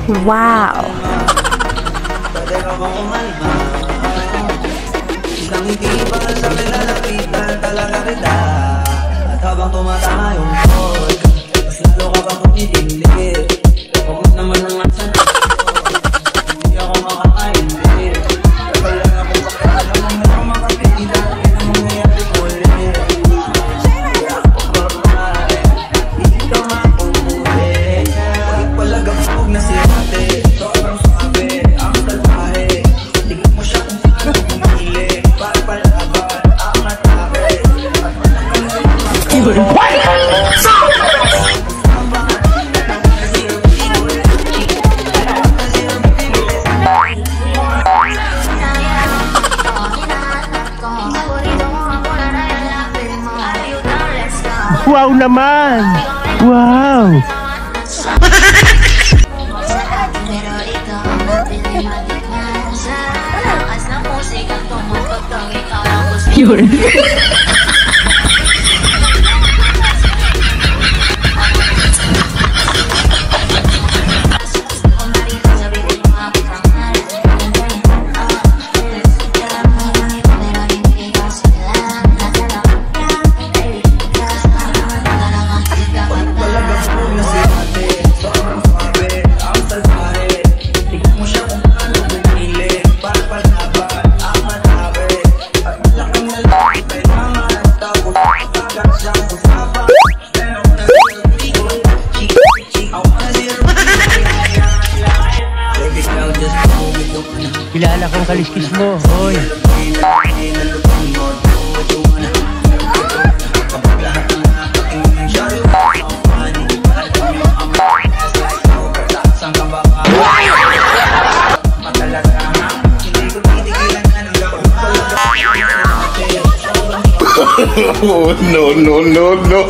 Wow! Pwede ka bang umalma? Isang hindi pa sa nilalapitan talaga kita. At habang tumatama yung call, mas lalo ka bang tumitindi. Huwag naman ang atsan. Hindi ako makakaindi. Wala na akong pakialam ang merong makapita. Hindi na mangyayari ulit. Kaya ako babae, hindi ka makukulit. Huwag pala gabog na si ate. Sobrang suabe, ang salbahe. Tignan mo siya kung paano pumili. Para palaban, ang atabe. At malakang Wow naman! Wow! Yun. Kilala kang kaliskis mo, hoy. Oh, no, no, no, no.